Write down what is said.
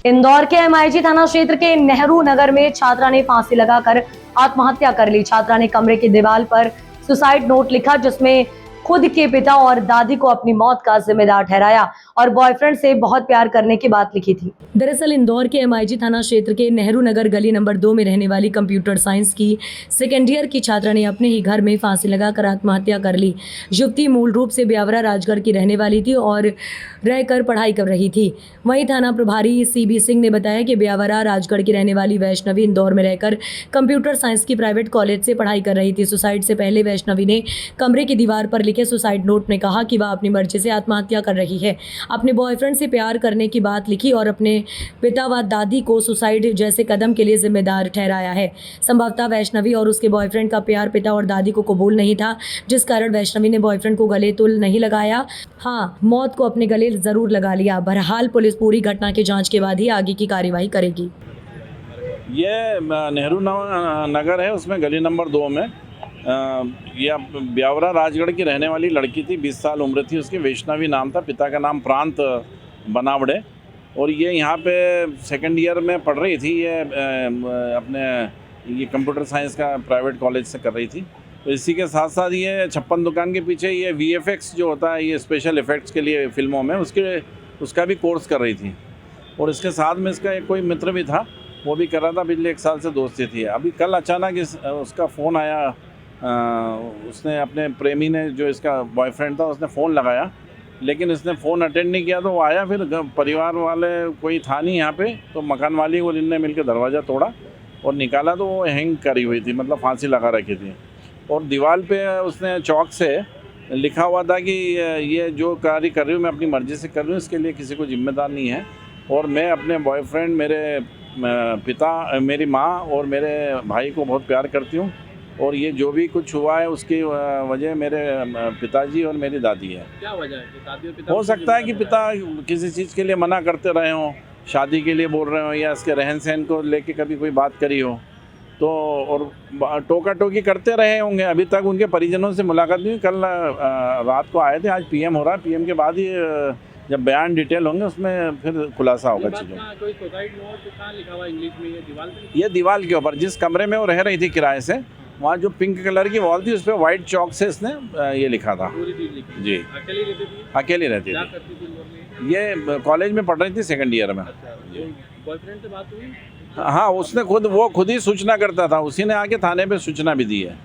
इंदौर के एमआईजी थाना क्षेत्र के नेहरू नगर में छात्रा ने फांसी लगाकर आत्महत्या कर ली। छात्रा ने कमरे की दीवार पर सुसाइड नोट लिखा, जिसमें खुद के पिता और दादी को अपनी मौत का जिम्मेदार ठहराया और बॉयफ्रेंड से बहुत प्यार करने की बात लिखी थी। दरअसल इंदौर के एमआईजी थाना क्षेत्र के नेहरू नगर गली नंबर 2 में रहने वाली कंप्यूटर साइंस की सेकेंड ईयर की छात्रा ने अपने ही घर में फांसी लगाकर आत्महत्या कर ली। युवती मूल रूप से ब्यावरा राजगढ़ की रहने वाली थी और रहकर पढ़ाई कर रही थी। वहीं थाना प्रभारी सीबी सिंह ने बताया कि ब्यावरा राजगढ़ की रहने वाली वैष्णवी इंदौर में रहकर कंप्यूटर साइंस की प्राइवेट कॉलेज से पढ़ाई कर रही थी। सुसाइड से पहले वैष्णवी ने कमरे की दीवार पर लिखे सुसाइड नोट में कहा कि वह अपनी मर्जी से आत्महत्या कर रही है। अपने बॉयफ्रेंड से प्यार करने की बात लिखी और अपने पिता व दादी को सुसाइड जैसे कदम के लिए जिम्मेदार ठहराया है। संभवतः वैष्णवी और उसके बॉयफ्रेंड का प्यार पिता और दादी को कबूल नहीं था, जिस कारण वैष्णवी ने बॉयफ्रेंड को गले तो नहीं लगाया, हाँ मौत को अपने गले जरूर लगा लिया। बहरहाल पुलिस पूरी घटना की जांच के बाद ही आगे की कार्यवाही करेगी। ये नेहरू नगर है, उसमें गली नंबर 2 में यह ब्यावरा राजगढ़ की रहने वाली लड़की थी। 20 साल उम्र थी उसकी। वैष्णवी नाम था। पिता का नाम प्रांत बनावड़े और ये यहाँ पे सेकंड ईयर में पढ़ रही थी। ये अपने ये कंप्यूटर साइंस का प्राइवेट कॉलेज से कर रही थी। तो इसी के साथ साथ ये छप्पन दुकान के पीछे ये VFX जो होता है, ये स्पेशल इफ़ेक्ट्स के लिए फ़िल्मों में, उसका भी कोर्स कर रही थी। और इसके साथ में इसका एक कोई मित्र भी था, वो भी कर रहा था। पिछले 1 साल से दोस्ती थी। अभी कल अचानक उसका फ़ोन आया। उसने अपने प्रेमी ने, जो इसका बॉयफ्रेंड था, उसने फ़ोन लगाया, लेकिन इसने फ़ोन अटेंड नहीं किया। तो वो आया, फिर परिवार वाले कोई था नहीं यहाँ पे, तो मकान वाली और इनने मिलकर दरवाज़ा तोड़ा और निकाला तो वो हैंग करी हुई थी, मतलब फांसी लगा रखी थी। और दीवार पे उसने चौक से लिखा हुआ था कि ये जो कार्य कर रही हूँ मैं अपनी मर्ज़ी से कर रही हूँ, इसके लिए किसी को जिम्मेदार नहीं है। और मैं अपने बॉयफ्रेंड, मेरे पिता, मेरी माँ और मेरे भाई को बहुत प्यार करती हूँ। और ये जो भी कुछ हुआ है उसकी वजह मेरे पिताजी और मेरी दादी है। क्या वजह है? दादी और पिता हो सकता है कि पिता किसी चीज़ के लिए मना करते रहे हों, शादी के लिए बोल रहे हों, या इसके रहन सहन को लेके कभी कोई बात करी हो तो, और टोका टोकी करते रहे होंगे। अभी तक उनके परिजनों से मुलाकात नहीं हुई। कल रात को आए थे, आज PM हो रहा है। PM के बाद ही जब बयान डिटेल होंगे उसमें फिर खुलासा होगा चीज़ों। कोई सुसाइड नोट कहाँ लिखा हुआ इंग्लिश में? ये दीवार के ऊपर, जिस कमरे में वो रह रही थी किराए से, वहाँ जो पिंक कलर की वॉल थी उस पर वाइट चौक से इसने ये लिखा था। पूरी चीज़ लिखी? जी। अकेली रहती थी? अकेली रहती क्या थी। करती थी इंदौर में? ये कॉलेज में पढ़ रही थी, सेकंड ईयर में। अच्छा, बॉयफ्रेंड से बात हुई? हाँ, उसने वो खुद ही सूचना करता था। उसी ने आके थाने पे सूचना भी दी है।